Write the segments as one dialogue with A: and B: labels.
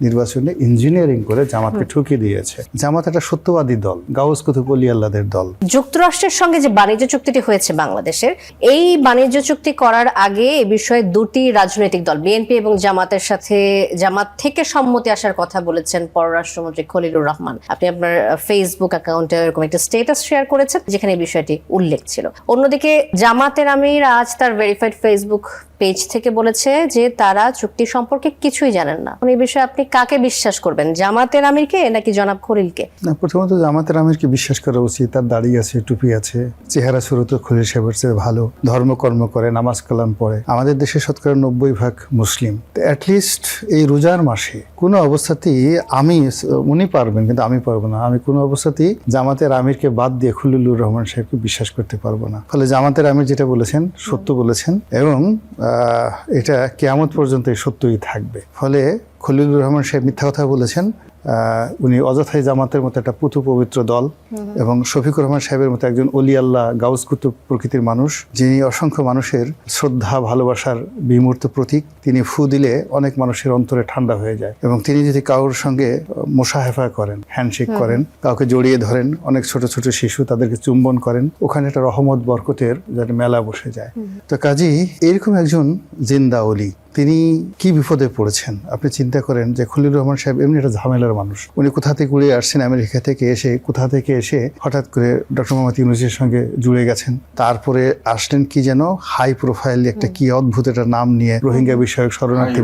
A: নির্বাচনে ইঞ্জিনিয়ারিং করে জামাতকে ঠুকে দিয়েছে। জামাত একটা সত্যবাদী দল, গাউস কুতুব ওলি আল্লাহদের দল।
B: যুক্তরাষ্ট্রের সঙ্গে যে বাণিজ্য চুক্তিটি হয়েছে বাংলাদেশের, এই বাণিজ্য চুক্তি করার আগে এ বিষয়ে দুটি রাজনৈতিক দল বিএনপি এবং জামাতের সাথে জামাত থেকে সম্মতি আসার কথা বলেছেন পররাষ্ট্রমন্ত্রী খলিলুর রহমান। আপনি আপনার ফেসবুক অ্যাকাউন্টে এরকম একটা স্ট্যাটাস শেয়ার করেছেন যেখানে এই বিষয়টি উল্লেখ ছিল। অন্যদিকে জামাতের আমির আজ তার ভেরিফাইড ফেসবুক পেজ থেকে বলেছে যে তারা চুক্তি সম্পর্কে কিছুই জানেন না। এই বিষয়ে আপনি কাকে বিশ্বাস করবেন, জামাতের আমিরকে নাকি জনাব খলিলকে?
A: না, প্রথমত জামাতের আমিরকে বিশ্বাস করা উচিত। তার দাড়ি আছে, টুপি আছে, চেহারা সুরত খলিল সাহেবের চেয়ে ভালো, ধর্মকর্ম করে, নামাজ কালাম পড়ে। আমাদের দেশে শতকরা 90% মুসলিম। অ্যাটলিস্ট এই রোজার মাসে কোনো অবস্থাতেই উনি পারবেন কিন্তু আমি পারবো না। আমি কোনো অবস্থাতেই জামাতের আমিরকে বাদ দিয়ে খলিলুর রহমান সাহেবকে বিশ্বাস করতে পারবো না। ফলে জামাতের আমির যেটা বলেছেন সত্য বলেছেন এবং এটা কিয়ামত পর্যন্ত সত্যই থাকবে। ফলে খলিলুর রহমান সাহেব মিথ্যা কথা বলেছেন। উনি অযথাই জামাতের মতো একটা পুতু পবিত্র দল এবং শফিকুর রহমান সাহেবের মতো একজন অলি আল্লাহ গাউস কুতুব প্রকৃতির মানুষ, যিনি অসংখ্য মানুষের শ্রদ্ধা ভালোবাসার বিমূর্ত প্রতীক। তিনি ফু দিলে অনেক মানুষের অন্তরে ঠান্ডা হয়ে যায় এবং তিনি যদি কারোর সঙ্গে মোশাহেফা করেন, হ্যান্ডশেক করেন, কাউকে জড়িয়ে ধরেন, অনেক ছোট ছোট শিশু তাদেরকে চুম্বন করেন, ওখানে একটা রহমত বরকতের যেন মেলা বসে যায়। তো কাজেই এরকম একজন জিন্দা অলি, তিনি কি বিপদে পড়েছেন আপনি চিন্তা করেন। যে খলিলুর রহমান সাহেব এমনি একটা ঝামেলার মানুষ। উনি কোথা থেকে উড়ে আসছেন, আমেরিকা থেকে এসে কোথা থেকে এসে হঠাৎ করে ডক্টর মোহাম্মদ ইউনূসের সঙ্গে জুড়ে গেছেন। তারপরে আসলেন কি যেন হাই প্রোফাইল একটা কি অদ্ভুত একটা নাম নিয়ে, রোহিঙ্গা বিষয়ক শরণার্থী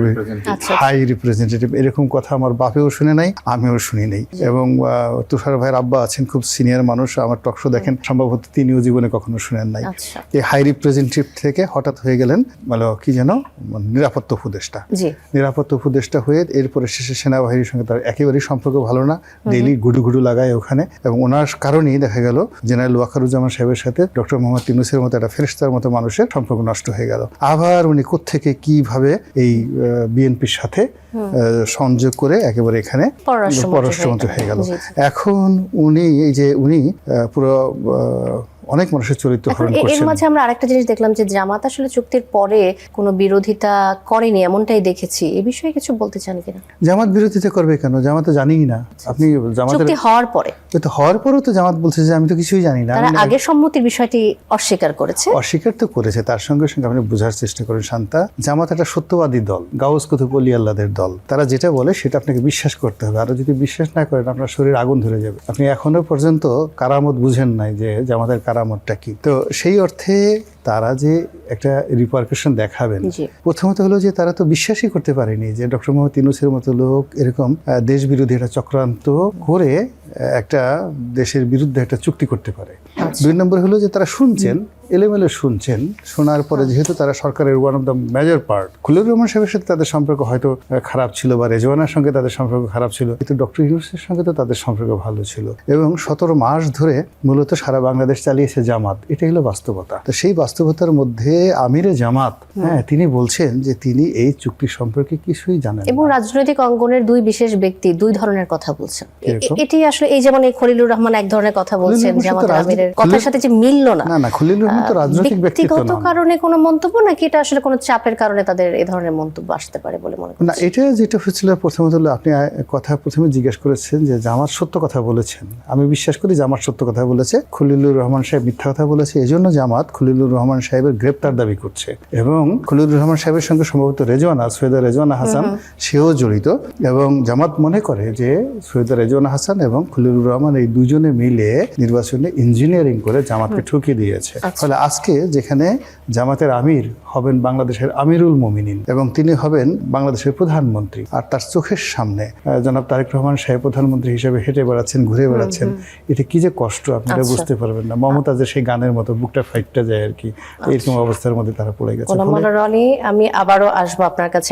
A: হাই রিপ্রেজেন্টেটিভ। এরকম কথা আমার বাপেও শুনে নাই, আমিও শুনি নাই। এবং তুষার ভাইয়ের আব্বা আছেন, খুব সিনিয়র মানুষ, আমার টকশো দেখেন, সম্ভবত তিনিও জীবনে কখনো শুনেন নাই। এই হাই রিপ্রেজেন্টেটিভ থেকে হঠাৎ হয়ে গেলেন মানে কি যেন নিরাপত্তা উপদেষ্টা হয়ে এরপরে শেষে সেনাবাহিনীর সঙ্গে তার একেবারেই সম্পর্ক ভালো না, ডেইলি গুডু লাগায় ওখানে। এবং ওনার কারণেই দেখা গেল জেনারেল ওয়াকারুজ্জামান সাহেবের সাথে ডক্টর মোহাম্মদ ইউনূসের মতো একটা ফেরেশতার মতো মানুষের সম্পর্ক নষ্ট হয়ে গেল। আবার উনি কোত্থেকে কিভাবে এই বিএনপির সাথে সংযোগ করে একেবারে এখানে পররাষ্ট্রমন্ত্রী হয়ে গেল। এখন উনি পুরো অনেক মানুষের চরিত্র হরণ করছেন।
B: এর মাঝে আমরা আরেকটা জিনিস দেখলাম যে জামাত আসলে চুক্তির পরে কোনো বিরোধিতা করেনি, এমনটাই দেখেছি। এই বিষয়ে কিছু বলতে চান কিনা?
A: জামাত বিরোধিতা করবে কেন? জামাত তো জানিই না। আপনি
B: চুক্তি হওয়ার
A: পরেও তো জামাত বলছে যে আমি তো কিছুই জানি না।
B: তারা আগে সম্মতির বিষয়টি অস্বীকার
A: তো করেছে। তার সঙ্গে সঙ্গে আপনি বোঝার চেষ্টা করেন শান্তা, জামাত একটা সত্যবাদী দল, গাউস কুতুব ওলি আল্লাহদের দল। তারা যেটা বলে সেটা আপনাকে বিশ্বাস করতে হবে। আর যদি বিশ্বাস না করেন আপনার শরীর আগুন ধরে যাবে। আপনি এখনো পর্যন্ত কারামত বুঝেন নাই যে জামাতের কারামতটা কি। তো সেই অর্থে তারা যে একটা রিপারকাশন দেখাবেন, প্রথমত হলো যে তারা তো বিশ্বাসই করতে পারেনি যে ডক্টর মোহাম্মদ ইউনূসের মতো লোক এরকম দেশ বিরোধী একটা চক্রান্ত করে একটা দেশের বিরুদ্ধে একটা চুক্তি করতে পারে। দুই নম্বর হলো যে তারা শুনছেন, এলোমেলো শুনছেন। শোনার পরে যেহেতু তারা সরকারের one of the major part, Khalilur Rahman সাহেবের সাথে তাদের সম্পর্ক হয়তো খারাপ ছিল বা রেজওয়ানার সঙ্গে তাদের সম্পর্ক খারাপ ছিল, কিন্তু ডক্টর ইউনূসের সঙ্গে তো তাদের সম্পর্ক ভালো ছিল। এবং 17 মাস ধরে মূলত সারা বাংলাদেশ চালিয়েছে জামাত। এটাই হলো বাস্তবতা। তো সেই বাস্তবতার মধ্যে আমিরে জামাত তিনি বলছেন যে তিনি এই চুক্তি সম্পর্কে কিছুই জানেন
B: এবং রাজনৈতিক অঙ্গনের দুই বিশেষ ব্যক্তি দুই ধরনের কথা বলছেন। এটি আসলে এই যেমন এই খলিলুর রহমান এক ধরনের কথা বলছেন, জামাতের আমিরের কথার সাথে যে মিলল না।
A: না, খলিলুর রহমান তো রাজনৈতিক ব্যক্তিত্ব না।
B: ব্যক্তিগত কারণে কোনো মন্তব্য নাকি এটা আসলে কোনো চাপের কারণে তাদের এই ধরনের মন্তব্য আসতে পারে বলে মনে করেন?
A: না, এটা যেটা হচ্ছিল প্রথমত হলো আপনি কথা প্রথমে জিজ্ঞেস করেছেন যে জামাত সত্য কথা বলেছেন। আমি বিশ্বাস করি জামাত সত্য কথা বলেছে, খলিলুর রহমান সাহেব মিথ্যা কথা বলেছে। এজন্য জামাত খলিলুর রহমান সাহেবের গ্রেপ্তার দাবি করছে এবং খলিলুর রহমান সাহেবের সঙ্গে সম্ভবত সৈয়দা রেজওয়ানা হাসান সেও জড়িত। এবং জামাত মনে করে যে সৈয়দা রেজওয়ানা হাসান এবং খলিলুর রহমান এই দুজনে মিলে নির্বাচনে ইঞ্জিনিয়ারিং করে জামাতকে ঠুকে দিয়েছে। ফলে আজকে যেখানে জামাতের আমির হবেন বাংলাদেশের আমিরুল মুমিনিন এবং তিনি হবেন বাংলাদেশের প্রধানমন্ত্রী, আর তার চোখের সামনে জনাব তারেক রহমান সাহেব প্রধানমন্ত্রী হিসেবে হেঁটে বেড়াচ্ছেন, ঘুরে বেড়াচ্ছেন। এটা কি যে কষ্ট আপনারা বুঝতে পারবেন না। মমতাজের সেই গানের মতো বুকটা ফাইটটা যায় আর কি, এরকম অবস্থার মধ্যে তারা পড়ে গেছে।
B: আমি আবারও আসবো আপনার কাছে।